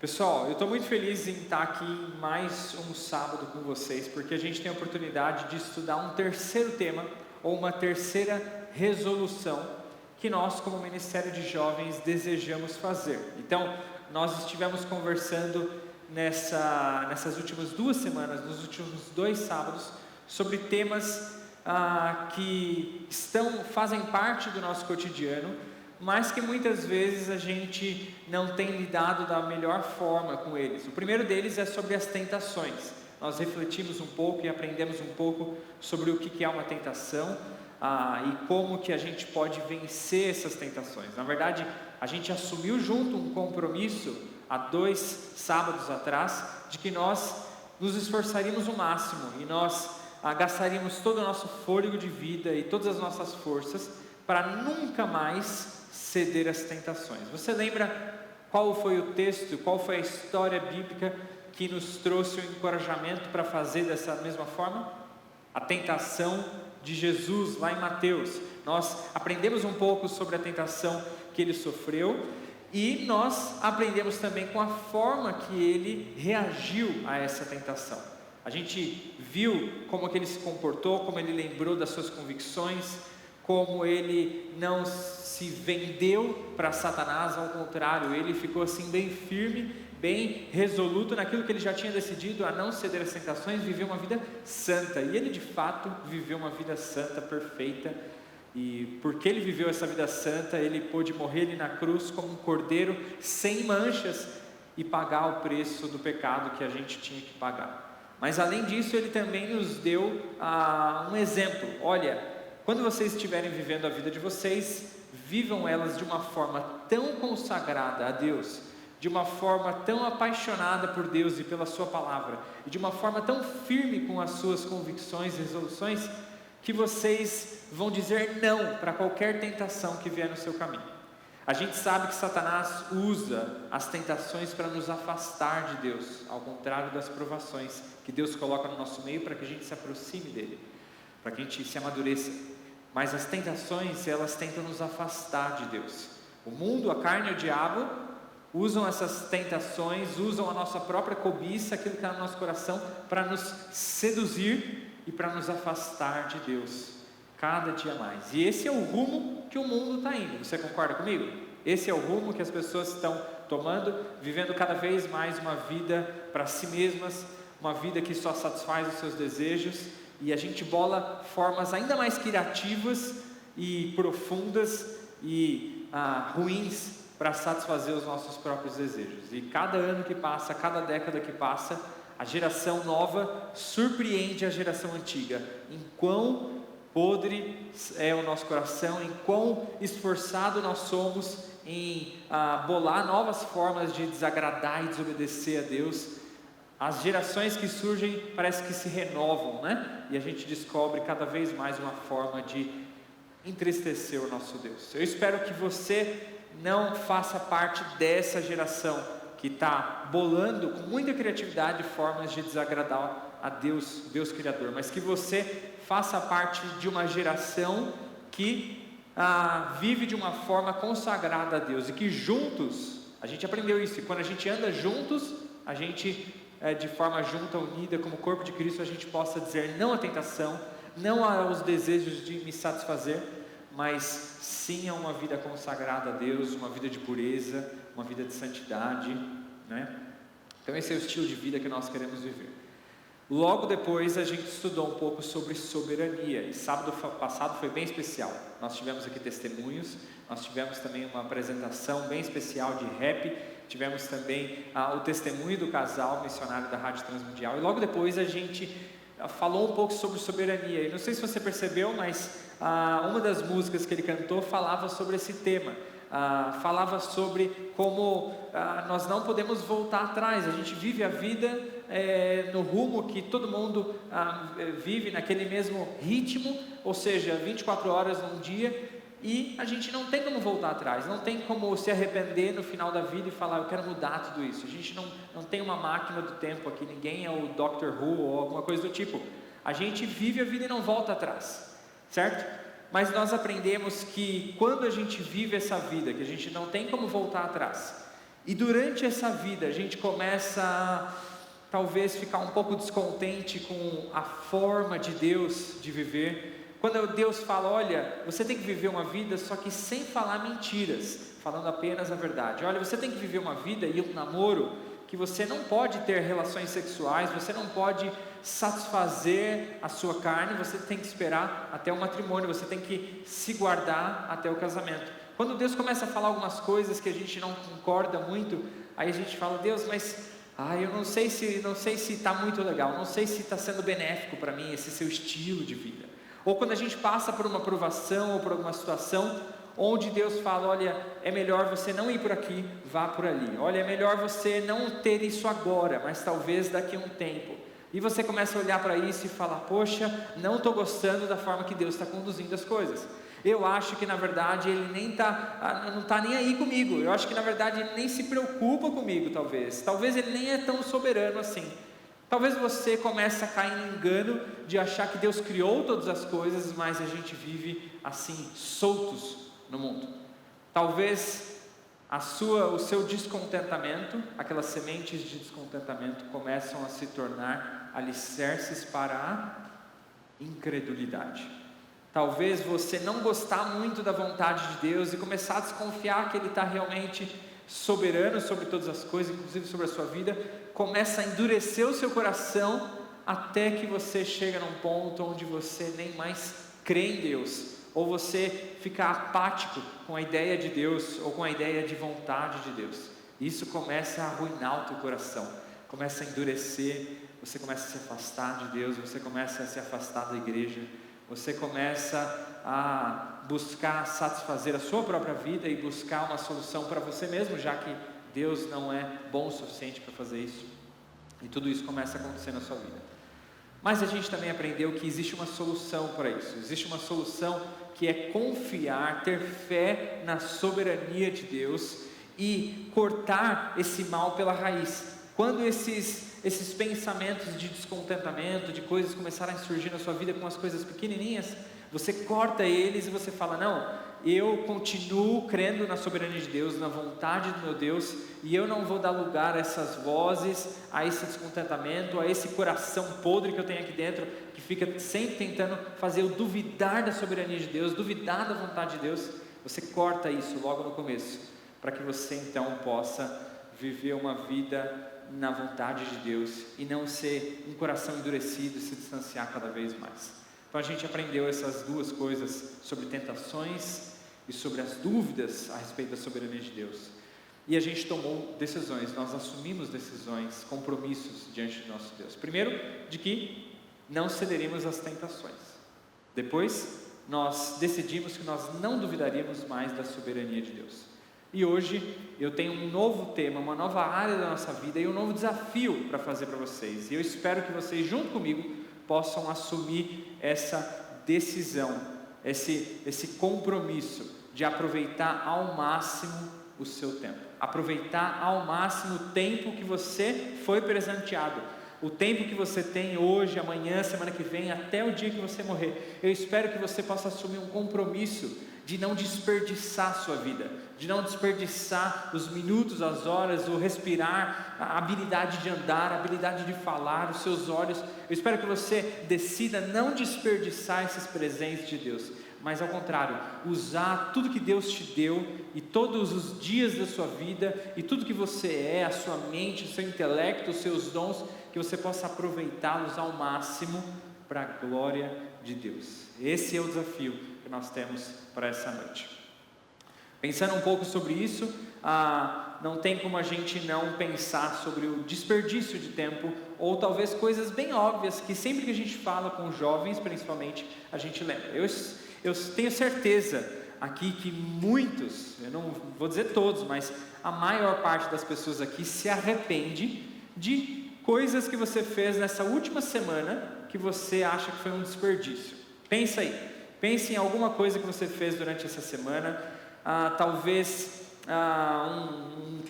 Pessoal, eu estou muito feliz em estar aqui mais um sábado com vocês, porque a gente tem a oportunidade de estudar um terceiro tema, ou uma terceira resolução, que nós como Ministério de Jovens desejamos fazer. Então, nós estivemos conversando nessas últimas 2 semanas, nos últimos 2 sábados, sobre temas que fazem parte do nosso cotidiano, mas que muitas vezes a gente não tem lidado da melhor forma com eles. O primeiro deles é sobre as tentações. Nós refletimos um pouco e aprendemos um pouco sobre o que é uma tentação e como que a gente pode vencer essas tentações. Na verdade, a gente assumiu junto um compromisso há 2 sábados atrás, de que nós nos esforçaríamos o máximo e nós gastaríamos todo o nosso fôlego de vida e todas as nossas forças para nunca mais ceder às tentações. Você lembra qual foi o texto, qual foi a história bíblica que nos trouxe o encorajamento para fazer dessa mesma forma? A tentação de Jesus, lá em Mateus. Nós aprendemos um pouco sobre a tentação que ele sofreu e nós aprendemos também com a forma que ele reagiu a essa tentação. A gente viu como que ele se comportou, como ele lembrou das suas convicções, como ele não se vendeu para Satanás, ao contrário, ele ficou assim bem firme, bem resoluto naquilo que ele já tinha decidido, a não ceder às tentações, viver uma vida santa. E ele de fato viveu uma vida santa, perfeita, e porque ele viveu essa vida santa, ele pôde morrer ali na cruz como um cordeiro sem manchas e pagar o preço do pecado que a gente tinha que pagar. Mas além disso, ele também nos deu um exemplo. Olha, quando vocês estiverem vivendo a vida de vocês, vivam elas de uma forma tão consagrada a Deus, de uma forma tão apaixonada por Deus e pela sua palavra, e de uma forma tão firme com as suas convicções e resoluções, que vocês vão dizer não para qualquer tentação que vier no seu caminho. A gente sabe que Satanás usa as tentações para nos afastar de Deus, ao contrário das provações que Deus coloca no nosso meio para que a gente se aproxime dele, para que a gente se amadureça. Mas as tentações, elas tentam nos afastar de Deus. O mundo, a carne e o diabo usam essas tentações, usam a nossa própria cobiça, aquilo que está no nosso coração, para nos seduzir e para nos afastar de Deus, cada dia mais. E esse é o rumo que o mundo está indo. Você concorda comigo? Esse é o rumo que as pessoas estão tomando, vivendo cada vez mais uma vida para si mesmas, uma vida que só satisfaz os seus desejos. E a gente bola formas ainda mais criativas e profundas e ruins para satisfazer os nossos próprios desejos. E cada ano que passa, cada década que passa, a geração nova surpreende a geração antiga. Em quão podre é o nosso coração, em quão esforçado nós somos em bolar novas formas de desagradar e desobedecer a Deus. As gerações que surgem parece que se renovam, né? E a gente descobre cada vez mais uma forma de entristecer o nosso Deus. Eu espero que você não faça parte dessa geração que está bolando com muita criatividade formas de desagradar a Deus, Deus Criador, mas que você faça parte de uma geração que vive de uma forma consagrada a Deus, e que juntos, a gente aprendeu isso, e quando a gente anda juntos, a gente de forma junta, unida, como corpo de Cristo, a gente possa dizer não à tentação, não aos desejos de me satisfazer, mas sim a uma vida consagrada a Deus, uma vida de pureza, uma vida de santidade, né? Então esse é o estilo de vida que nós queremos viver. Logo depois a gente estudou um pouco sobre soberania, e sábado passado foi bem especial. Nós tivemos aqui testemunhos, nós tivemos também uma apresentação bem especial de rap, tivemos também o testemunho do casal missionário da Rádio Transmundial, e logo depois a gente falou um pouco sobre soberania. E não sei se você percebeu, mas uma das músicas que ele cantou falava sobre esse tema. Falava sobre como nós não podemos voltar atrás. A gente vive a vida no rumo que todo mundo vive, naquele mesmo ritmo, ou seja, 24 horas num dia, e a gente não tem como voltar atrás, não tem como se arrepender no final da vida e falar, eu quero mudar tudo isso. A gente não tem uma máquina do tempo aqui, ninguém é o Dr. Who ou alguma coisa do tipo. A gente vive a vida e não volta atrás, certo? Mas nós aprendemos que quando a gente vive essa vida, que a gente não tem como voltar atrás, E durante essa vida a gente começa a talvez ficar um pouco descontente com a forma de Deus de viver. Quando Deus fala, olha, você tem que viver uma vida só que sem falar mentiras, falando apenas a verdade. Olha, você tem que viver uma vida e um namoro que você não pode ter relações sexuais, você não pode satisfazer a sua carne, você tem que esperar até o matrimônio, você tem que se guardar até o casamento. Quando Deus começa a falar algumas coisas que a gente não concorda muito, aí a gente fala, Deus, mas eu não sei se está muito legal, não sei se está sendo benéfico para mim esse seu estilo de vida. Ou quando a gente passa por uma provação ou por alguma situação onde Deus fala, olha, é melhor você não ir por aqui, vá por ali. Olha, é melhor você não ter isso agora, mas talvez daqui a um tempo. E você começa a olhar para isso e falar, poxa, não estou gostando da forma que Deus está conduzindo as coisas. Eu acho que na verdade Ele não está nem aí comigo. Eu acho que na verdade Ele nem se preocupa comigo, talvez. Talvez Ele nem é tão soberano assim. Talvez você comece a cair no engano de achar que Deus criou todas as coisas, mas a gente vive assim, soltos no mundo. Talvez o seu descontentamento, aquelas sementes de descontentamento começam a se tornar alicerces para a incredulidade. Talvez você não gostar muito da vontade de Deus e começar a desconfiar que Ele está realmente soberano sobre todas as coisas, inclusive sobre a sua vida, começa a endurecer o seu coração até que você chega num ponto onde você nem mais crê em Deus, ou você fica apático com a ideia de Deus, ou com a ideia de vontade de Deus. Isso começa a arruinar o teu coração, começa a endurecer, você começa a se afastar de Deus, você começa a se afastar da igreja, você começa a buscar satisfazer a sua própria vida e buscar uma solução para você mesmo, já que Deus não é bom o suficiente para fazer isso. E tudo isso começa a acontecer na sua vida. Mas a gente também aprendeu que existe uma solução para isso. Existe uma solução que é confiar, ter fé na soberania de Deus e cortar esse mal pela raiz. Quando esses pensamentos de descontentamento, de coisas começarem a surgir na sua vida com as coisas pequenininhas, você corta eles e você fala, não, eu continuo crendo na soberania de Deus, na vontade do meu Deus, e eu não vou dar lugar a essas vozes, a esse descontentamento, a esse coração podre que eu tenho aqui dentro, que fica sempre tentando fazer eu duvidar da soberania de Deus, duvidar da vontade de Deus. Você corta isso logo no começo, para que você então possa viver uma vida na vontade de Deus e não ser um coração endurecido e se distanciar cada vez mais. Então a gente aprendeu essas duas coisas sobre tentações e sobre as dúvidas a respeito da soberania de Deus. E a gente tomou decisões, nós assumimos decisões, compromissos diante do nosso Deus. Primeiro, de que não cederíamos às tentações. Depois, nós decidimos que nós não duvidaríamos mais da soberania de Deus. E hoje eu tenho um novo tema, uma nova área da nossa vida e um novo desafio para fazer para vocês. E eu espero que vocês, junto comigo, possam assumir essa decisão, esse compromisso de aproveitar ao máximo o seu tempo. Aproveitar ao máximo o tempo que você foi presenteado. O tempo que você tem hoje, amanhã, semana que vem, até o dia que você morrer. Eu espero que você possa assumir um compromisso de não desperdiçar a sua vida, de não desperdiçar os minutos, as horas, o respirar, a habilidade de andar, a habilidade de falar, os seus olhos. Eu espero que você decida não desperdiçar esses presentes de Deus, mas ao contrário, usar tudo que Deus te deu e todos os dias da sua vida e tudo que você é, a sua mente, o seu intelecto, os seus dons, que você possa aproveitá-los ao máximo para a glória de Deus. Esse é o desafio que nós temos para essa noite. Pensando um pouco sobre isso, não tem como a gente não pensar sobre o desperdício de tempo, ou talvez coisas bem óbvias, que sempre que a gente fala com jovens, principalmente, a gente lembra. Eu tenho certeza aqui que muitos, eu não vou dizer todos, mas a maior parte das pessoas aqui se arrepende de coisas que você fez nessa última semana, que você acha que foi um desperdício. Pensa aí. Pense em alguma coisa que você fez durante essa semana, talvez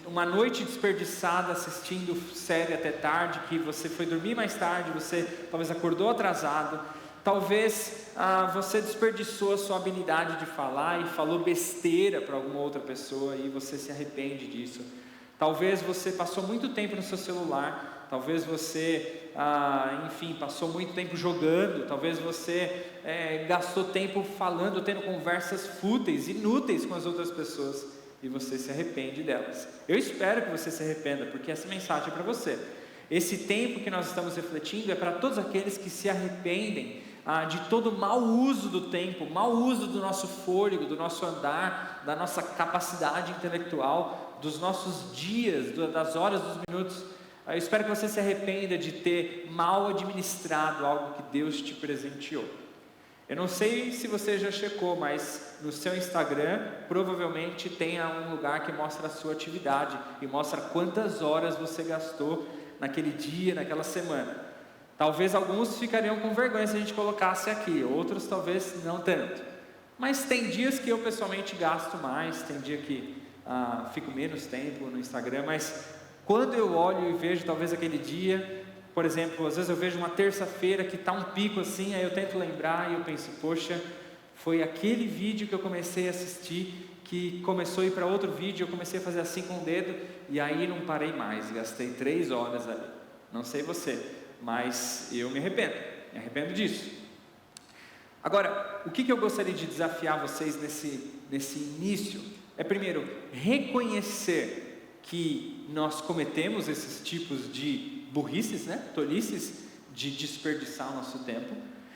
uma noite desperdiçada assistindo série até tarde, que você foi dormir mais tarde, você talvez acordou atrasado, talvez você desperdiçou a sua habilidade de falar e falou besteira para alguma outra pessoa e você se arrepende disso. Talvez você passou muito tempo no seu celular, talvez você, enfim, passou muito tempo jogando, talvez você gastou tempo falando, tendo conversas fúteis, inúteis com as outras pessoas, e você se arrepende delas. Eu espero que você se arrependa, porque essa mensagem é para você. Esse tempo que nós estamos refletindo é para todos aqueles que se arrependem de todo mau uso do tempo, mau uso do nosso fôlego, do nosso andar, da nossa capacidade intelectual, dos nossos dias, das horas, dos minutos. Eu espero que você se arrependa de ter mal administrado algo que Deus te presenteou. Eu não sei se você já checou, mas no seu Instagram provavelmente tem um lugar que mostra a sua atividade e mostra quantas horas você gastou naquele dia, naquela semana. Talvez alguns ficariam com vergonha se a gente colocasse aqui, outros talvez não tanto. Mas tem dias que eu pessoalmente gasto mais, tem dia que fico menos tempo no Instagram, mas quando eu olho e vejo talvez aquele dia, por exemplo, às vezes eu vejo uma terça-feira que está um pico assim, aí eu tento lembrar e eu penso, poxa, foi aquele vídeo que eu comecei a assistir, que começou a ir para outro vídeo, eu comecei a fazer assim com o dedo, e aí não parei mais, gastei 3 horas ali. Não sei você, mas eu me arrependo disso. Agora, o que eu gostaria de desafiar vocês nesse início, é primeiro, reconhecer que nós cometemos esses tipos de burrices, tolices, de desperdiçar o nosso tempo,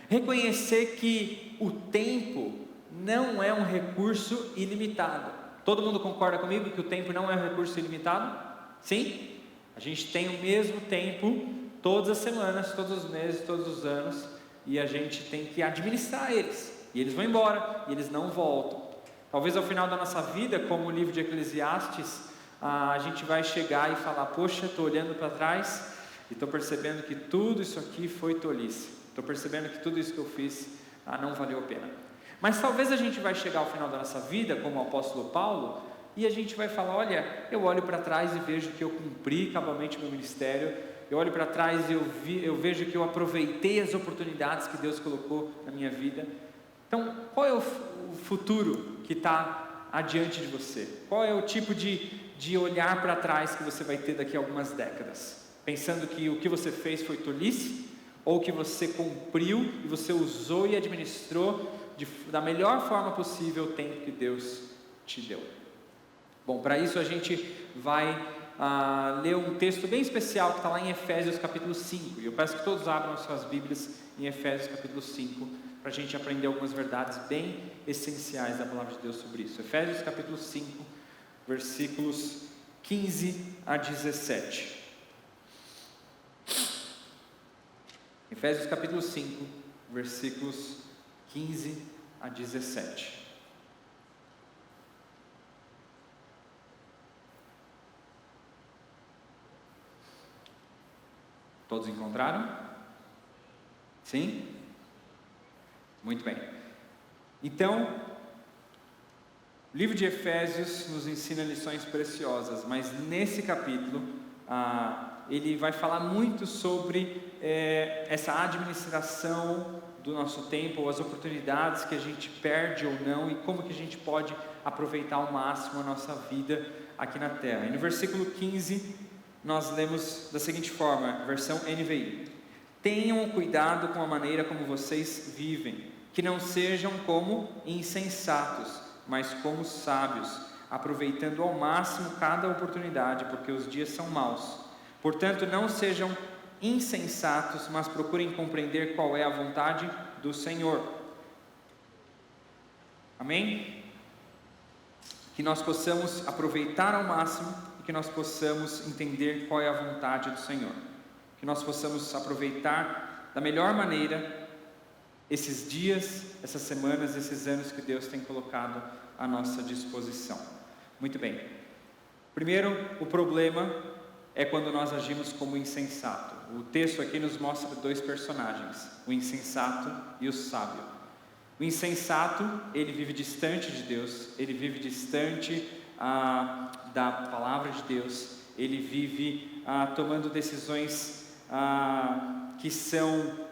reconhecer que o tempo não é um recurso ilimitado. Todo mundo concorda comigo que o tempo não é um recurso ilimitado? Sim? A gente tem o mesmo tempo todas as semanas, todos os meses, todos os anos, e a gente tem que administrar eles, e eles vão embora, e eles não voltam. Talvez ao final da nossa vida, como o livro de Eclesiastes, a gente vai chegar e falar, poxa, estou olhando para trás, e estou percebendo que tudo isso aqui foi tolice, estou percebendo que tudo isso que eu fiz não valeu a pena. Mas talvez a gente vai chegar ao final da nossa vida, como o apóstolo Paulo, e a gente vai falar, olha, eu olho para trás e vejo que eu cumpri cabalmente o meu ministério, eu olho para trás e eu vejo que eu aproveitei as oportunidades que Deus colocou na minha vida. Então, qual é o futuro que está adiante de você? Qual é o tipo de olhar para trás que você vai ter daqui a algumas décadas? Pensando que o que você fez foi tolice? Ou que você cumpriu e você usou e administrou da melhor forma possível o tempo que Deus te deu? Bom, para isso a gente vai ler um texto bem especial que está lá em Efésios capítulo 5, e eu peço que todos abram as suas Bíblias em Efésios capítulo 5, para a gente aprender algumas verdades bem essenciais da palavra de Deus sobre isso. Efésios capítulo 5, versículos 15 a 17. Efésios capítulo 5, versículos 15 a 17. Todos encontraram? Sim? Muito bem. Então, o livro de Efésios nos ensina lições preciosas, mas nesse capítulo, ele vai falar muito sobre essa administração do nosso tempo, ou as oportunidades que a gente perde ou não, e como que a gente pode aproveitar ao máximo a nossa vida aqui na Terra. E no versículo 15, nós lemos da seguinte forma, versão NVI: tenham cuidado com a maneira como vocês vivem, que não sejam como insensatos, mas como sábios, aproveitando ao máximo cada oportunidade, porque os dias são maus. Portanto, não sejam insensatos, mas procurem compreender qual é a vontade do Senhor. Amém? Que nós possamos aproveitar ao máximo, que nós possamos entender qual é a vontade do Senhor, que nós possamos aproveitar da melhor maneira esses dias, essas semanas, esses anos que Deus tem colocado à nossa disposição. Muito bem. Primeiro, o problema é quando nós agimos como insensato. O texto aqui nos mostra 2 personagens, o insensato e o sábio. O insensato, ele vive distante de Deus, ele vive distante da palavra de Deus, ele vive tomando decisões que são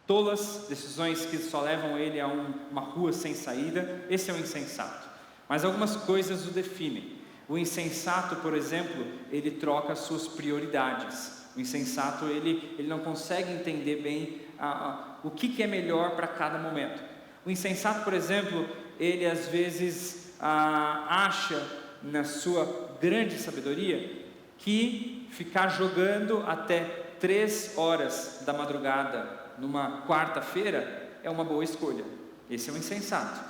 tolas, decisões que só levam ele a uma rua sem saída. Esse é o insensato. Mas algumas coisas o definem. O insensato, por exemplo, ele troca as suas prioridades. O insensato, ele não consegue entender bem o que é melhor para cada momento. O insensato, por exemplo, ele às vezes acha, na sua grande sabedoria, que ficar jogando até 3 horas da madrugada numa quarta-feira é uma boa escolha. Esse é o insensato.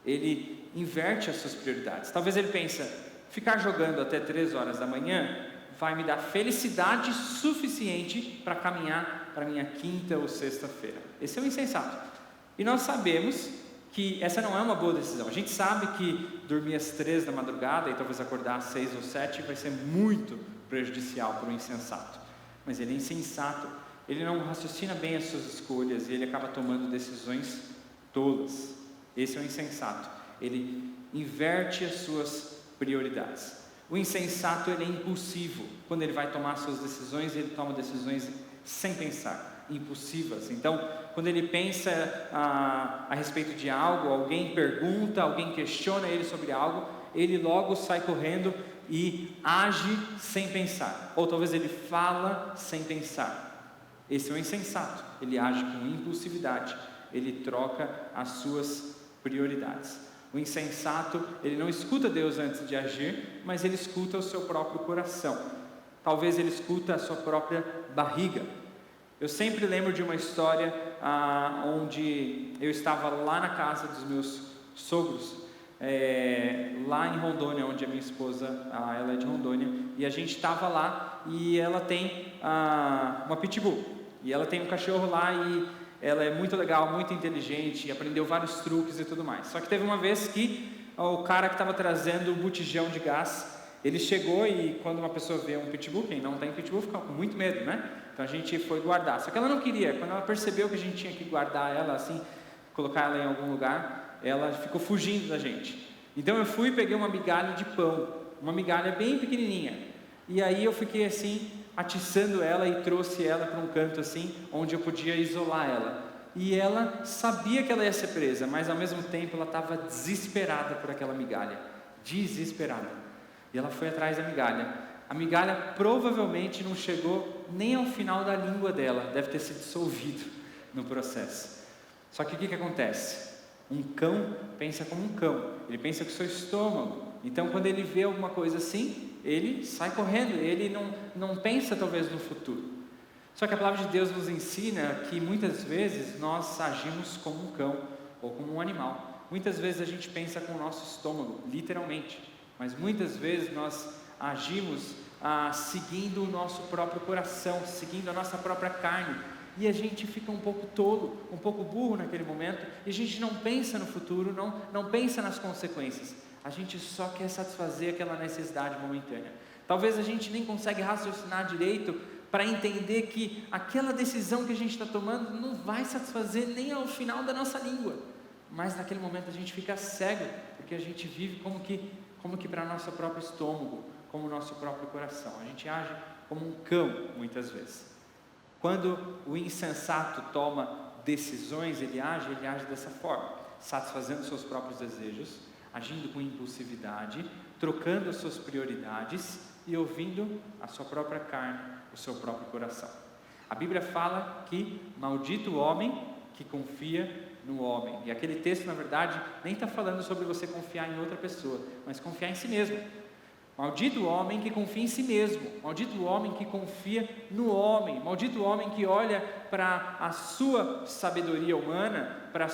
Ele inverte as suas prioridades. Talvez ele pense, ficar jogando até 3 horas da manhã vai me dar felicidade suficiente para caminhar para minha quinta ou sexta-feira. Esse é o insensato. E nós sabemos que essa não é uma boa decisão. A gente sabe que dormir às 3 da madrugada e talvez acordar às 6 ou 7 vai ser muito prejudicial para o insensato. Mas ele é insensato. Ele não raciocina bem as suas escolhas e ele acaba tomando decisões tolas. Esse é o insensato. Ele inverte as suas prioridades. O insensato, ele é impulsivo. Quando ele vai tomar suas decisões, ele toma decisões sem pensar, impulsivas. Então, quando ele pensa a respeito de algo, alguém pergunta, alguém questiona ele sobre algo, ele logo sai correndo e age sem pensar. Ou talvez ele fala sem pensar. Esse é o insensato. Ele age com impulsividade. Ele troca as suas prioridades. O insensato, ele não escuta Deus antes de agir, mas ele escuta o seu próprio coração. Talvez ele escuta a sua própria barriga. Eu sempre lembro de uma história onde eu estava lá na casa dos meus sogros, lá em Rondônia, onde a minha esposa, ela é de Rondônia, e a gente estava lá e ela tem uma pitbull, e ela tem um cachorro lá e ela é muito legal, muito inteligente, aprendeu vários truques e tudo mais. Só que teve uma vez que o cara que estava trazendo o botijão de gás, ele chegou e quando uma pessoa vê um pitbull, quem não tem pitbull fica com muito medo, né? Então a gente foi guardar. Só que ela não queria. Quando ela percebeu que a gente tinha que guardar ela assim, colocar ela em algum lugar, ela ficou fugindo da gente. Então eu fui e peguei uma migalha de pão, uma migalha bem pequenininha. E aí eu fiquei assim, atiçando ela e trouxe ela para um canto assim, onde eu podia isolar ela. E ela sabia que ela ia ser presa, mas ao mesmo tempo ela estava desesperada por aquela migalha. Desesperada. E ela foi atrás da migalha. A migalha provavelmente não chegou nem ao final da língua dela, deve ter se dissolvido no processo. Só que o que acontece? Um cão pensa como um cão, ele pensa com o seu estômago. Então quando ele vê alguma coisa assim, ele sai correndo, ele não pensa talvez no futuro. Só que a palavra de Deus nos ensina que muitas vezes nós agimos como um cão ou como um animal. Muitas vezes a gente pensa com o nosso estômago, literalmente, mas muitas vezes nós agimos seguindo o nosso próprio coração, seguindo a nossa própria carne, e a gente fica um pouco tolo, um pouco burro naquele momento, e a gente não pensa no futuro, não pensa nas consequências. A gente só quer satisfazer aquela necessidade momentânea. Talvez a gente nem consegue raciocinar direito para entender que aquela decisão que a gente está tomando não vai satisfazer nem ao final da nossa língua. Mas naquele momento a gente fica cego, porque a gente vive como que para nosso próprio estômago, como o nosso próprio coração. A gente age como um cão, muitas vezes. Quando o insensato toma decisões, ele age dessa forma, satisfazendo seus próprios desejos, agindo com impulsividade, trocando as suas prioridades e ouvindo a sua própria carne, o seu próprio coração. A Bíblia fala que maldito o homem que confia no homem. E aquele texto, na verdade, nem está falando sobre você confiar em outra pessoa, mas confiar em si mesmo. Maldito o homem que confia em si mesmo, maldito o homem que confia no homem, maldito o homem que olha para a sua sabedoria humana, para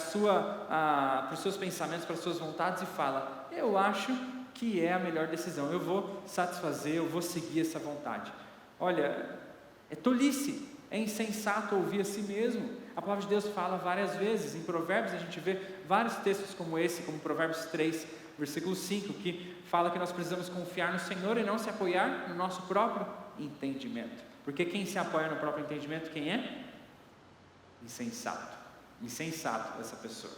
os seus pensamentos, para as suas vontades e fala: eu acho que é a melhor decisão, eu vou satisfazer, eu vou seguir essa vontade. Olha, é tolice, é insensato ouvir a si mesmo. A palavra de Deus fala várias vezes, em Provérbios a gente vê vários textos como esse, como Provérbios 3, versículo 5, que fala que nós precisamos confiar no Senhor e não se apoiar no nosso próprio entendimento. Porque quem se apoia no próprio entendimento, quem é? Insensato. Insensato essa pessoa.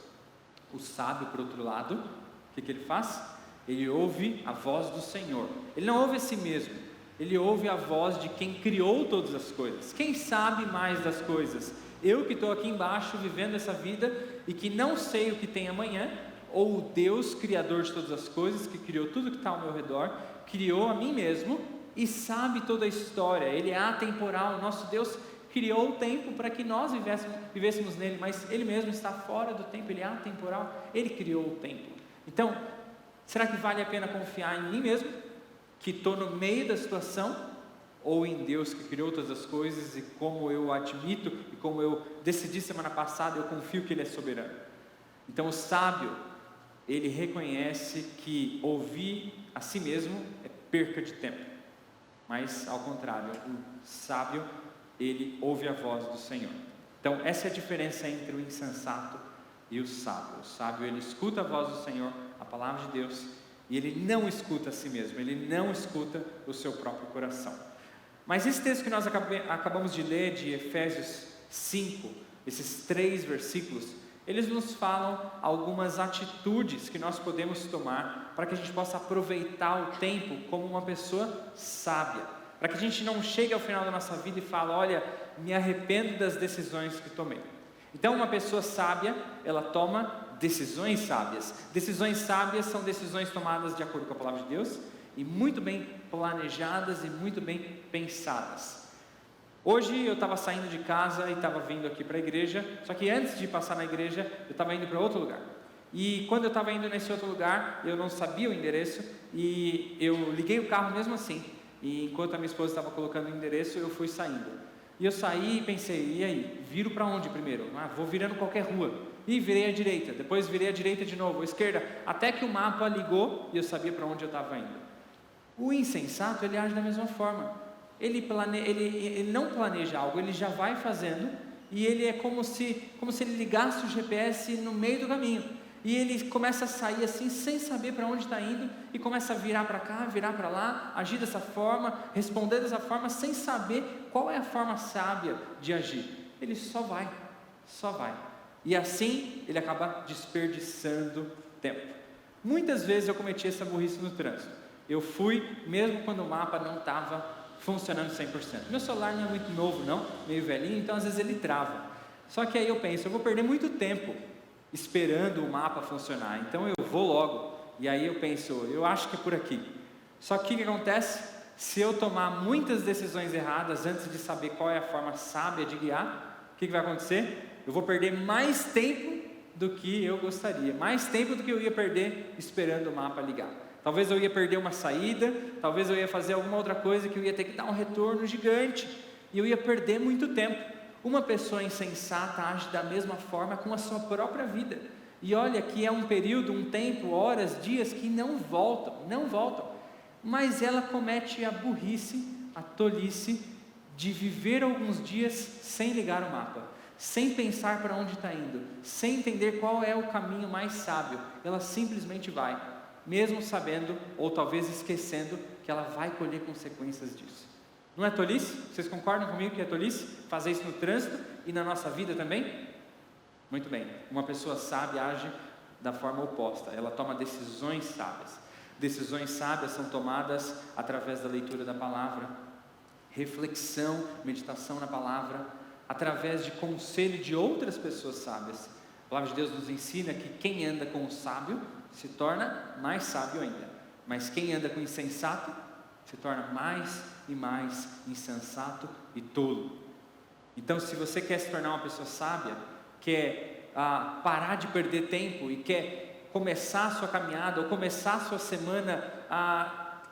O sábio, por outro lado, o que ele faz? Ele ouve a voz do Senhor. Ele não ouve a si mesmo, ele ouve a voz de quem criou todas as coisas. Quem sabe mais das coisas? Eu que estou aqui embaixo vivendo essa vida e que não sei o que tem amanhã, ou o Deus, Criador de todas as coisas, que criou tudo que está ao meu redor, criou a mim mesmo e sabe toda a história. Ele é atemporal. Nosso Deus criou o tempo para que nós vivêssemos nele, mas Ele mesmo está fora do tempo, Ele é atemporal, Ele criou o tempo. Então, será que vale a pena confiar em mim mesmo, que estou no meio da situação, ou em Deus que criou todas as coisas, e como eu admito, e como eu decidi semana passada, eu confio que Ele é soberano? Então o sábio, ele reconhece que ouvir a si mesmo é perca de tempo, mas ao contrário, o sábio, ele ouve a voz do Senhor. Então essa é a diferença entre o insensato e o sábio. O sábio, ele escuta a voz do Senhor, a palavra de Deus, e ele não escuta a si mesmo, ele não escuta o seu próprio coração. Mas esse texto que nós acabamos de ler, de Efésios 5, esses 3 versículos, eles nos falam algumas atitudes que nós podemos tomar para que a gente possa aproveitar o tempo como uma pessoa sábia, para que a gente não chegue ao final da nossa vida e fale: olha, me arrependo das decisões que tomei. Então uma pessoa sábia, ela toma decisões sábias. Decisões sábias são decisões tomadas de acordo com a palavra de Deus e muito bem planejadas e muito bem pensadas. Hoje eu estava saindo de casa e estava vindo aqui para a igreja, só que antes de passar na igreja, eu estava indo para outro lugar. E quando eu estava indo nesse outro lugar, eu não sabia o endereço e eu liguei o carro mesmo assim. E enquanto a minha esposa estava colocando o endereço, eu fui saindo. E eu saí e pensei: e aí, viro para onde primeiro? Vou virando qualquer rua. E virei à direita, depois virei à direita de novo, à esquerda, até que o mapa ligou e eu sabia para onde eu estava indo. O insensato, ele age da mesma forma. Ele não planeja algo, ele já vai fazendo, e ele é como se ele ligasse o GPS no meio do caminho, e ele começa a sair assim, sem saber para onde está indo, e começa a virar para cá, virar para lá, agir dessa forma, responder dessa forma, sem saber qual é a forma sábia de agir. Ele só vai, e assim ele acaba desperdiçando tempo. Muitas vezes eu cometi essa burrice no trânsito. Eu fui, mesmo quando o mapa não estava funcionando 100%. Meu celular não é muito novo não, meio velhinho, então às vezes ele trava. Só que aí eu penso: eu vou perder muito tempo esperando o mapa funcionar, então eu vou logo. E aí eu penso: eu acho que é por aqui. Só que o que acontece? Se eu tomar muitas decisões erradas antes de saber qual é a forma sábia de guiar, o que vai acontecer? Eu vou perder mais tempo do que eu gostaria, mais tempo do que eu ia perder esperando o mapa ligar. Talvez eu ia perder uma saída, talvez eu ia fazer alguma outra coisa que eu ia ter que dar um retorno gigante, e eu ia perder muito tempo. Uma pessoa insensata age da mesma forma com a sua própria vida, e olha que é um período, um tempo, horas, dias que não voltam, mas ela comete a burrice, a tolice de viver alguns dias sem ligar o mapa, sem pensar para onde está indo, sem entender qual é o caminho mais sábio. Ela simplesmente vai, mesmo sabendo, ou talvez esquecendo, que ela vai colher consequências disso. Não é tolice? Vocês concordam comigo que é tolice fazer isso no trânsito e na nossa vida também? Muito bem, uma pessoa sábia age da forma oposta, ela toma decisões sábias. Decisões sábias são tomadas através da leitura da palavra, reflexão, meditação na palavra, através de conselho de outras pessoas sábias. A palavra de Deus nos ensina que quem anda com o sábio se torna mais sábio ainda, mas quem anda com o insensato se torna mais e mais insensato e tolo. Então, se você quer se tornar uma pessoa sábia, quer parar de perder tempo e quer começar a sua caminhada ou começar a sua semana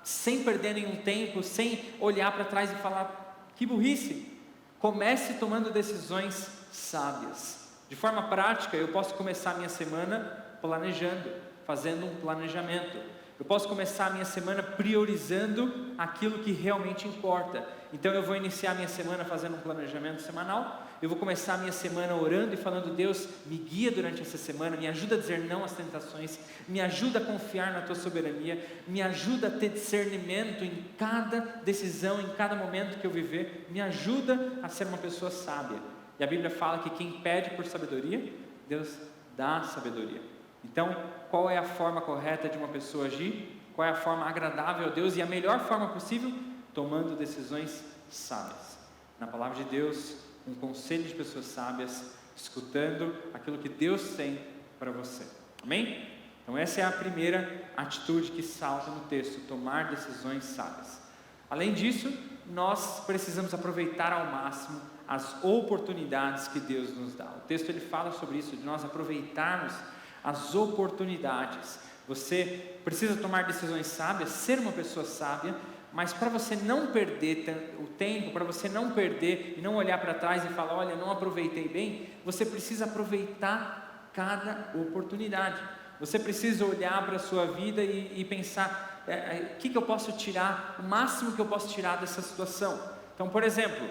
sem perder nenhum tempo, sem olhar para trás e falar: que burrice, comece tomando decisões sábias. De forma prática, eu posso começar a minha semana planejando, fazendo um planejamento. Eu posso começar a minha semana priorizando aquilo que realmente importa. Então eu vou iniciar a minha semana fazendo um planejamento semanal. Eu vou começar a minha semana orando e falando: Deus, me guia durante essa semana, me ajuda a dizer não às tentações, me ajuda a confiar na Tua soberania, me ajuda a ter discernimento em cada decisão, em cada momento que eu viver, me ajuda a ser uma pessoa sábia. E a Bíblia fala que quem pede por sabedoria, Deus dá sabedoria. Então, qual é a forma correta de uma pessoa agir? Qual é a forma agradável a Deus e a melhor forma possível? Tomando decisões sábias. Na palavra de Deus, um conselho de pessoas sábias, escutando aquilo que Deus tem para você. Amém? Então essa é a primeira atitude que salta no texto, tomar decisões sábias. Além disso, nós precisamos aproveitar ao máximo as oportunidades que Deus nos dá. O texto ele fala sobre isso, de nós aproveitarmos as oportunidades. Você precisa tomar decisões sábias, ser uma pessoa sábia, mas para você não perder o tempo, para você não perder e não olhar para trás e falar, olha, não aproveitei bem, você precisa aproveitar cada oportunidade. Você precisa olhar para a sua vida e pensar, o que eu posso tirar, o máximo que eu posso tirar dessa situação. Então, por exemplo,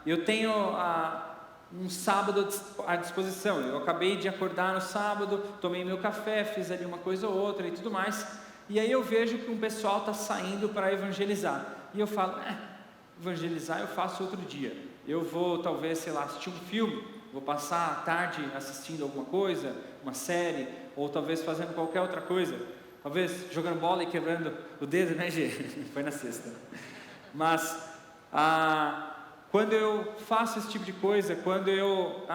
eu tenho um sábado à disposição, eu acabei de acordar no sábado, tomei meu café, fiz ali uma coisa ou outra e tudo mais, e aí eu vejo que um pessoal está saindo para evangelizar, e eu falo, evangelizar eu faço outro dia, eu vou talvez, sei lá, assistir um filme, vou passar a tarde assistindo alguma coisa, uma série, ou talvez fazendo qualquer outra coisa, talvez jogando bola e quebrando o dedo, né, Gê? Foi na sexta. Mas, quando eu faço esse tipo de coisa, quando eu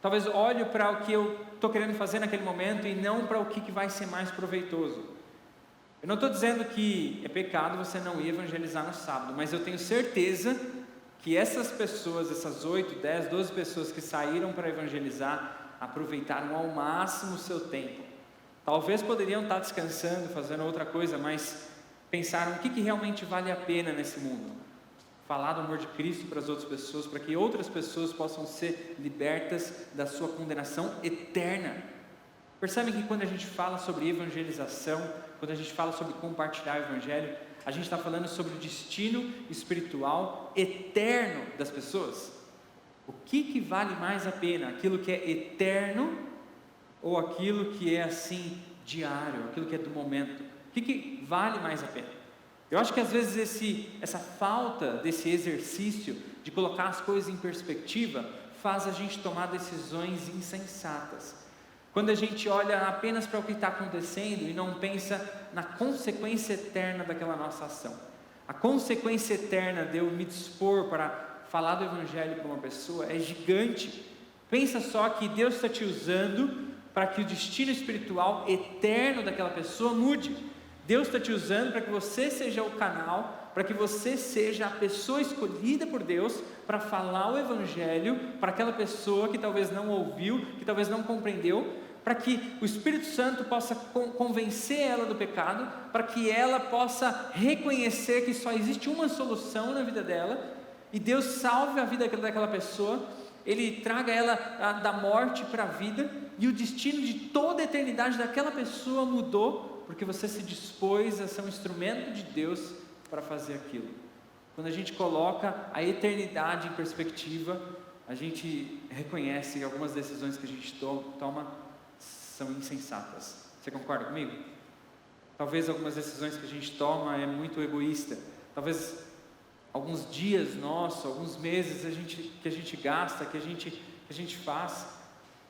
talvez olho para o que eu estou querendo fazer naquele momento e não para o que vai ser mais proveitoso. Eu não estou dizendo que é pecado você não ir evangelizar no sábado, mas eu tenho certeza que essas pessoas, essas 8, 10, 12 pessoas que saíram para evangelizar, aproveitaram ao máximo o seu tempo. Talvez poderiam estar descansando, fazendo outra coisa, mas pensaram o que realmente vale a pena nesse mundo. Falar do amor de Cristo para as outras pessoas, para que outras pessoas possam ser libertas da sua condenação eterna. Percebem que quando a gente fala sobre evangelização, quando a gente fala sobre compartilhar o Evangelho, a gente está falando sobre o destino espiritual eterno das pessoas. O que vale mais a pena? Aquilo que é eterno ou aquilo que é assim diário, aquilo que é do momento? O que vale mais a pena? Eu acho que às vezes essa falta desse exercício de colocar as coisas em perspectiva faz a gente tomar decisões insensatas. Quando a gente olha apenas para o que está acontecendo e não pensa na consequência eterna daquela nossa ação. A consequência eterna de eu me dispor para falar do Evangelho para uma pessoa é gigante. Pensa só que Deus está te usando para que o destino espiritual eterno daquela pessoa mude. Deus está te usando para que você seja o canal, para que você seja a pessoa escolhida por Deus para falar o Evangelho para aquela pessoa que talvez não ouviu, que talvez não compreendeu, para que o Espírito Santo possa convencer ela do pecado, para que ela possa reconhecer que só existe uma solução na vida dela, e Deus salve a vida daquela pessoa, Ele traga ela da morte para a vida, e o destino de toda a eternidade daquela pessoa mudou, porque você se dispôs a ser um instrumento de Deus para fazer aquilo. Quando a gente coloca a eternidade em perspectiva, a gente reconhece que algumas decisões que a gente toma são insensatas. Você concorda comigo? Talvez algumas decisões que a gente toma é muito egoísta. Talvez alguns dias nossos, alguns meses que a gente gasta, que a gente faz.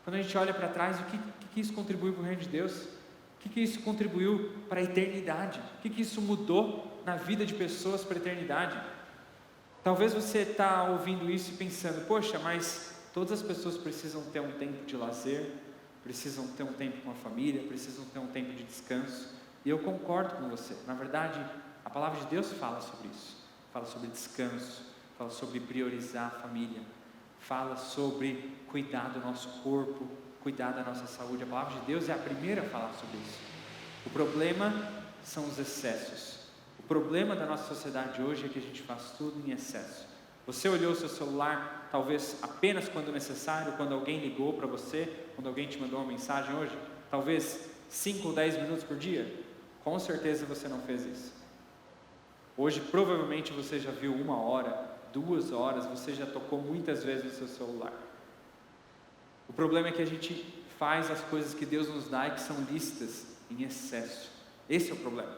Quando a gente olha para trás, o que isso contribuiu para o reino de Deus? O que isso contribuiu para a eternidade? O que isso mudou na vida de pessoas para a eternidade? Talvez você está ouvindo isso e pensando, poxa, mas todas as pessoas precisam ter um tempo de lazer, precisam ter um tempo com a família, precisam ter um tempo de descanso. E eu concordo com você. Na verdade, a palavra de Deus fala sobre isso. Fala sobre descanso, fala sobre priorizar a família, fala sobre cuidar do nosso corpo, cuidar da nossa saúde. A palavra de Deus é a primeira a falar sobre isso. O problema são os excessos. O problema da nossa sociedade hoje é que a gente faz tudo em excesso. Você olhou o seu celular, talvez apenas quando necessário, quando alguém ligou para você, quando alguém te mandou uma mensagem hoje, talvez 5 ou 10 minutos por dia? Com certeza você não fez isso. Hoje provavelmente você já viu 1 hora, 2 horas, você já tocou muitas vezes no seu celular. O problema é que a gente faz as coisas que Deus nos dá e que são lícitas em excesso. Esse é o problema.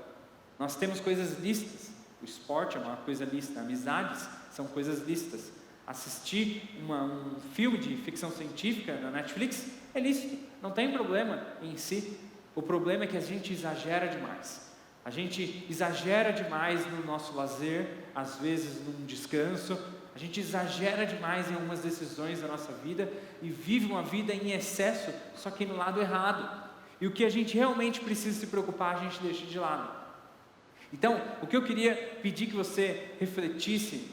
Nós temos coisas lícitas. O esporte é uma coisa lícita, amizades são coisas lícitas. Assistir um filme de ficção científica na Netflix é lícito, não tem problema em si. O problema é que a gente exagera demais. A gente exagera demais no nosso lazer, às vezes num descanso, a gente exagera demais em algumas decisões da nossa vida e vive uma vida em excesso, só que no lado errado. E o que a gente realmente precisa se preocupar, a gente deixa de lado. Então, o que eu queria pedir que você refletisse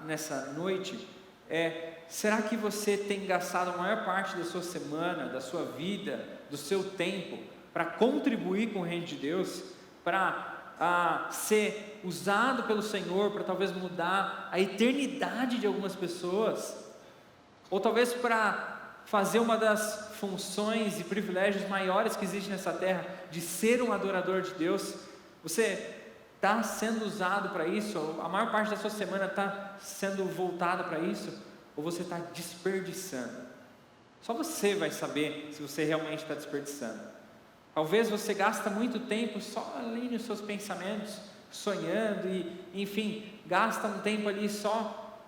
nessa noite é: será que você tem gastado a maior parte da sua semana, da sua vida, do seu tempo para contribuir com o reino de Deus, para ser usado pelo Senhor, para talvez mudar a eternidade de algumas pessoas, ou talvez para fazer uma das funções e privilégios maiores que existe nessa terra, de ser um adorador de Deus? Você está sendo usado para isso? A maior parte da sua semana está sendo voltada para isso? Ou você está desperdiçando? Só você vai saber se você realmente está desperdiçando. Talvez você gasta muito tempo só ali nos seus pensamentos, sonhando e, enfim, gasta um tempo ali só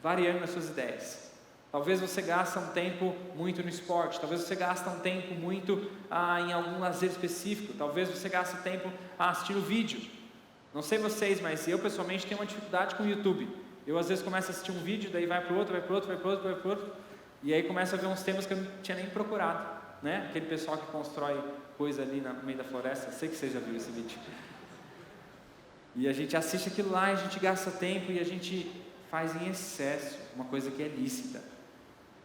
variando as suas ideias. Talvez você gasta um tempo muito no esporte, talvez você gasta um tempo muito em algum lazer específico, talvez você gasta tempo assistindo vídeo. Não sei vocês, mas eu pessoalmente tenho uma dificuldade com o YouTube. Eu às vezes começo a assistir um vídeo, daí vai para o outro, vai para o outro, vai para o outro, vai para o outro, e aí começo a ver uns temas que eu não tinha nem procurado, né? Aquele pessoal que constrói coisa ali no meio da floresta, sei que você já viu esse vídeo. E a gente assiste aquilo lá, e a gente gasta tempo e a gente faz em excesso, uma coisa que é lícita.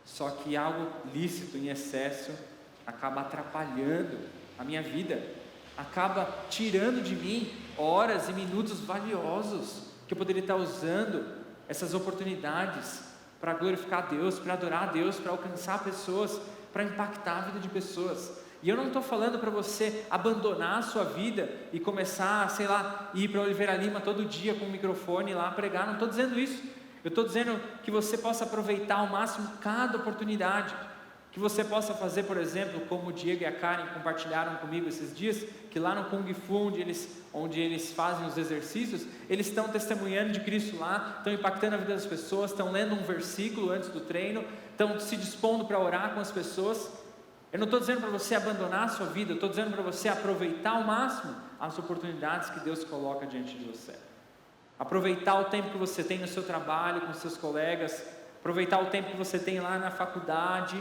Só que algo lícito em excesso acaba atrapalhando a minha vida, acaba tirando de mim horas e minutos valiosos que eu poderia estar usando essas oportunidades para glorificar a Deus, para adorar a Deus, para alcançar pessoas, para impactar a vida de pessoas. E eu não estou falando para você abandonar a sua vida e começar, sei lá, ir para Oliveira Lima todo dia com o microfone lá pregar. Não estou dizendo isso. Eu estou dizendo que você possa aproveitar ao máximo cada oportunidade, que você possa fazer, por exemplo, como o Diego e a Karen compartilharam comigo esses dias, que lá no Kung Fu, onde eles fazem os exercícios, eles estão testemunhando de Cristo lá, estão impactando a vida das pessoas, estão lendo um versículo antes do treino, estão se dispondo para orar com as pessoas. Eu não estou dizendo para você abandonar a sua vida, eu estou dizendo para você aproveitar ao máximo as oportunidades que Deus coloca diante de você. Aproveitar o tempo que você tem no seu trabalho, com seus colegas, aproveitar o tempo que você tem lá na faculdade,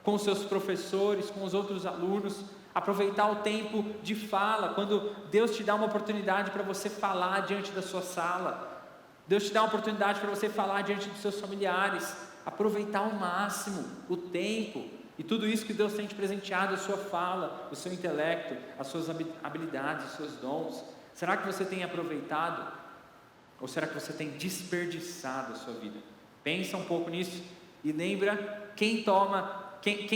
com os seus professores, com os outros alunos, aproveitar o tempo de fala, quando Deus te dá uma oportunidade para você falar diante da sua sala, Deus te dá uma oportunidade para você falar diante dos seus familiares, aproveitar ao máximo o tempo, e tudo isso que Deus tem te presenteado, a sua fala, o seu intelecto, as suas habilidades, os seus dons. Será que você tem aproveitado? Ou será que você tem desperdiçado a sua vida? Pensa um pouco nisso e lembra, quem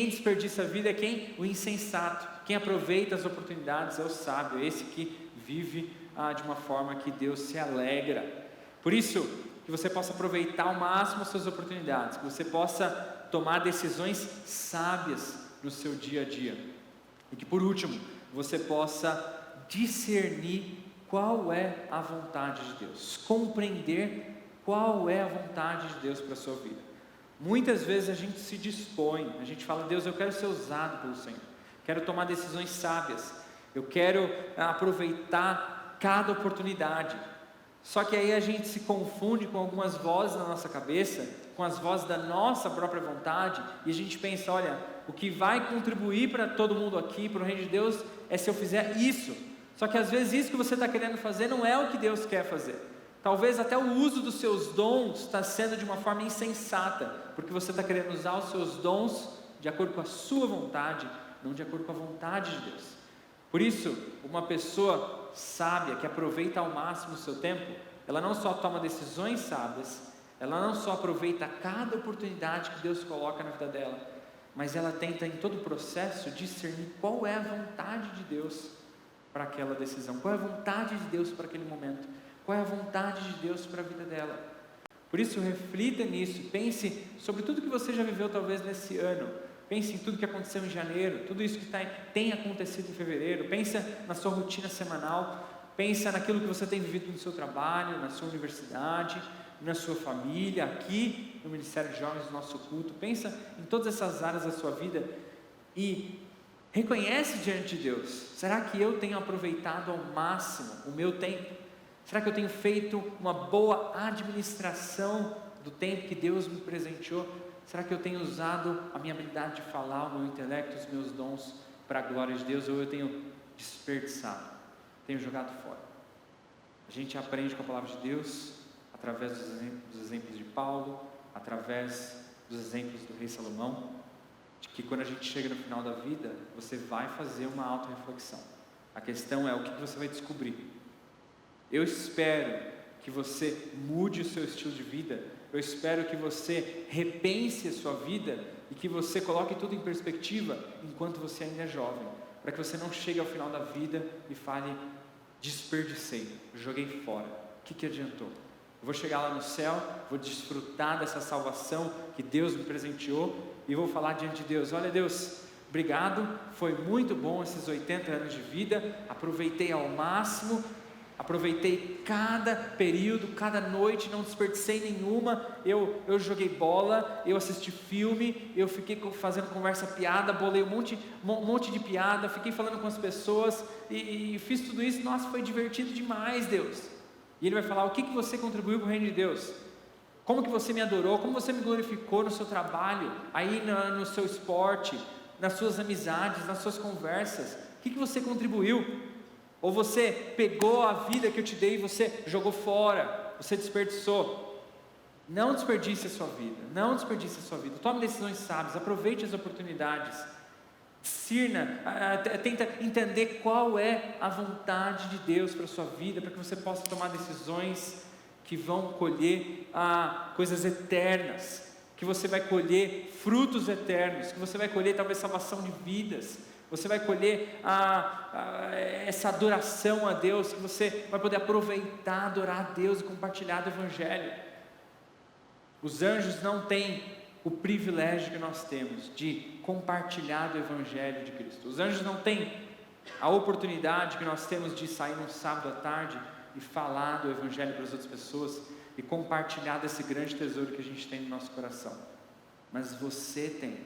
desperdiça a vida é quem? O insensato. Quem aproveita as oportunidades é o sábio, esse que vive de uma forma que Deus se alegra. Por isso, que você possa aproveitar ao máximo as suas oportunidades, que você possa tomar decisões sábias no seu dia a dia, e que por último, você possa discernir qual é a vontade de Deus, compreender qual é a vontade de Deus para a sua vida. Muitas vezes a gente se dispõe, a gente fala: Deus, eu quero ser usado pelo Senhor, quero tomar decisões sábias, eu quero aproveitar cada oportunidade. Só que aí a gente se confunde com algumas vozes na nossa cabeça, com as vozes da nossa própria vontade, e a gente pensa: olha, o que vai contribuir para todo mundo aqui, para o reino de Deus, é se eu fizer isso. Só que às vezes isso que você está querendo fazer não é o que Deus quer fazer. Talvez até o uso dos seus dons está sendo de uma forma insensata, porque você está querendo usar os seus dons de acordo com a sua vontade, não de acordo com a vontade de Deus. Por isso, uma pessoa sábia, que aproveita ao máximo o seu tempo, ela não só toma decisões sábias, ela não só aproveita cada oportunidade que Deus coloca na vida dela, mas ela tenta em todo o processo discernir qual é a vontade de Deus para aquela decisão, qual é a vontade de Deus para aquele momento, qual é a vontade de Deus para a vida dela. Por isso, reflita nisso, pense sobre tudo que você já viveu talvez nesse ano, pense em tudo que aconteceu em janeiro, tudo isso que tem acontecido em fevereiro, pensa na sua rotina semanal, pensa naquilo que você tem vivido no seu trabalho, na sua universidade, na sua família, aqui no Ministério de Jovens, no nosso culto. Pensa em todas essas áreas da sua vida e Reconhece diante de Deus: será que eu tenho aproveitado ao máximo o meu tempo? Será que eu tenho feito uma boa administração do tempo que Deus me presenteou? Será que eu tenho usado a minha habilidade de falar, o meu intelecto, os meus dons para a glória de Deus, ou eu tenho desperdiçado, tenho jogado fora? A gente aprende com a palavra de Deus através dos exemplos de Paulo, através dos exemplos do rei Salomão, de que quando a gente chega no final da vida, você vai fazer uma autorreflexão. A questão é o que você vai descobrir. Eu espero que você mude o seu estilo de vida, eu espero que você repense a sua vida e que você coloque tudo em perspectiva enquanto você ainda é jovem, para que você não chegue ao final da vida e fale: desperdicei, joguei fora, o que adiantou? Eu vou chegar lá no céu, vou desfrutar dessa salvação que Deus me presenteou e vou falar diante de Deus: olha Deus, obrigado, foi muito bom esses 80 anos de vida, aproveitei ao máximo, aproveitei cada período, cada noite, não desperdicei nenhuma, eu joguei bola, eu assisti filme, eu fiquei fazendo conversa piada, bolei um monte de piada, fiquei falando com as pessoas e fiz tudo isso. Nossa, foi divertido demais, Deus. E Ele vai falar: o que você contribuiu para o reino de Deus? Como que você me adorou? Como você me glorificou no seu trabalho, aí no seu esporte, nas suas amizades, nas suas conversas? O que você contribuiu? Ou você pegou a vida que eu te dei e você jogou fora, você desperdiçou? Não desperdice a sua vida, não desperdice a sua vida. Tome decisões sábias, aproveite as oportunidades, discirna, tenta entender qual é a vontade de Deus para a sua vida, para que você possa tomar decisões que vão colher coisas eternas, que você vai colher frutos eternos, que você vai colher talvez salvação de vidas, você vai colher essa adoração a Deus, que você vai poder aproveitar, adorar a Deus e compartilhar do Evangelho. Os anjos não têm o privilégio que nós temos de compartilhar do Evangelho de Cristo. Os anjos não têm a oportunidade que nós temos de sair num sábado à tarde e falar do Evangelho para as outras pessoas e compartilhar desse grande tesouro que a gente tem no nosso coração. Mas você tem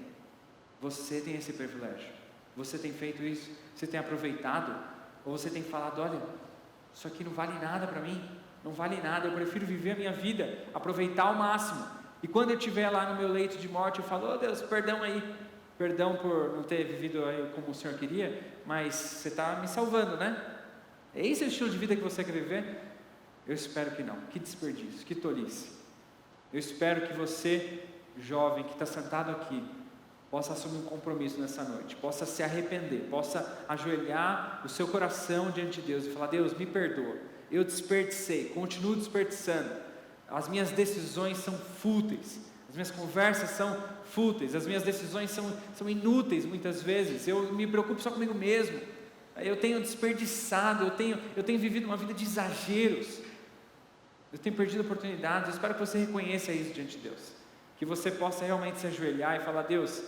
esse privilégio. Você tem feito isso? Você tem aproveitado? Ou você tem falado: olha, isso aqui não vale nada para mim, não vale nada, eu prefiro viver a minha vida, aproveitar ao máximo, e quando eu estiver lá no meu leito de morte, eu falo: oh Deus, perdão aí, perdão por não ter vivido aí como o Senhor queria, mas você está me salvando, né? Esse é o estilo de vida que você quer viver? Eu espero que não. Que desperdício, que tolice. Eu espero que você, jovem, que está sentado aqui, possa assumir um compromisso nessa noite, possa se arrepender, possa ajoelhar o seu coração diante de Deus e falar: Deus, me perdoa, eu desperdicei, continuo desperdiçando, as minhas decisões são fúteis, as minhas conversas são fúteis, as minhas decisões são inúteis muitas vezes, eu me preocupo só comigo mesmo, eu tenho desperdiçado, eu tenho vivido uma vida de exageros, eu tenho perdido oportunidades. Eu espero que você reconheça isso diante de Deus, que você possa realmente se ajoelhar e falar: Deus,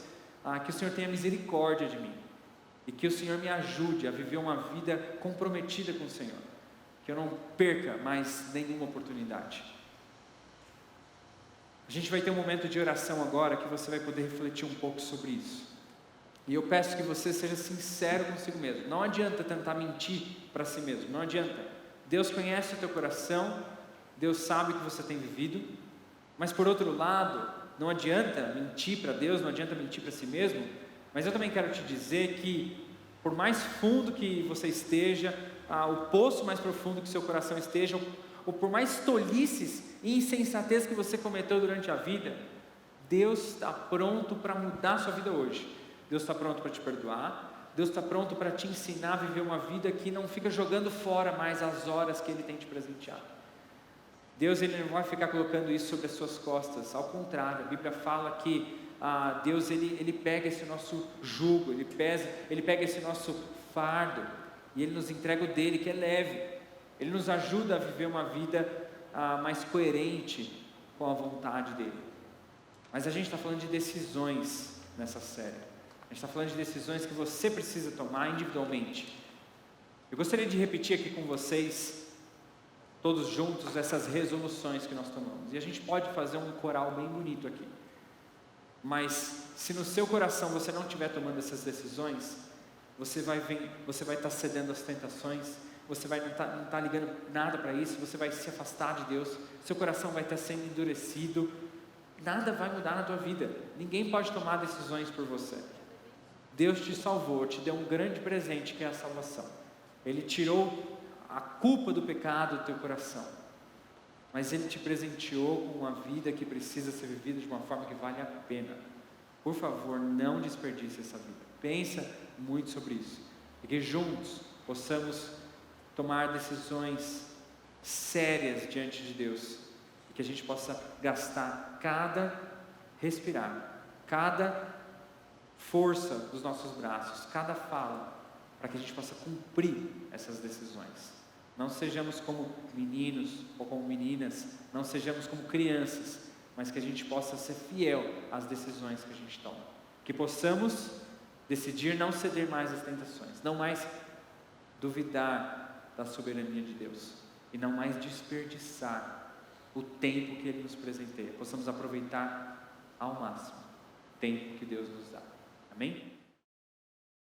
que o Senhor tenha misericórdia de mim, e que o Senhor me ajude a viver uma vida comprometida com o Senhor, que eu não perca mais nenhuma oportunidade. A gente vai ter um momento de oração agora, que você vai poder refletir um pouco sobre isso, e eu peço que você seja sincero consigo mesmo. Não adianta tentar mentir para si mesmo, não adianta. Deus conhece o teu coração, Deus sabe o que você tem vivido, mas por outro lado, não adianta mentir para Deus, não adianta mentir para si mesmo. Mas eu também quero te dizer que, por mais fundo que você esteja, o poço mais profundo que seu coração esteja, ou por mais tolices e insensatez que você cometeu durante a vida, Deus está pronto para mudar a sua vida hoje. Deus está pronto para te perdoar, Deus está pronto para te ensinar a viver uma vida que não fica jogando fora mais as horas que Ele tem te presenteado. Deus, Ele não vai ficar colocando isso sobre as suas costas, ao contrário, a Bíblia fala que Deus, ele pega esse nosso jugo, Ele pega esse nosso fardo, e Ele nos entrega o dele, que é leve. Ele nos ajuda a viver uma vida mais coerente com a vontade dEle. Mas a gente está falando de decisões nessa série, a gente está falando de decisões que você precisa tomar individualmente. Eu gostaria de repetir aqui com vocês, todos juntos, essas resoluções que nós tomamos, e a gente pode fazer um coral bem bonito aqui, mas se no seu coração você não estiver tomando essas decisões, você vai estar cedendo às tentações, você vai não tá ligando nada para isso, você vai se afastar de Deus, seu coração vai estar sendo endurecido, nada vai mudar na tua vida, ninguém pode tomar decisões por você. Deus te salvou, te deu um grande presente que é a salvação. Ele tirou a culpa do pecado do teu coração, mas Ele te presenteou com uma vida que precisa ser vivida de uma forma que vale a pena. Por favor, não desperdice essa vida. Pensa muito sobre isso, e que juntos possamos tomar decisões sérias diante de Deus, e que a gente possa gastar cada respirar, cada força dos nossos braços, cada fala, para que a gente possa cumprir essas decisões. Não sejamos como meninos ou como meninas, não sejamos como crianças, mas que a gente possa ser fiel às decisões que a gente toma. Que possamos decidir não ceder mais às tentações, não mais duvidar da soberania de Deus e não mais desperdiçar o tempo que Ele nos presenteia. Possamos aproveitar ao máximo o tempo que Deus nos dá. Amém?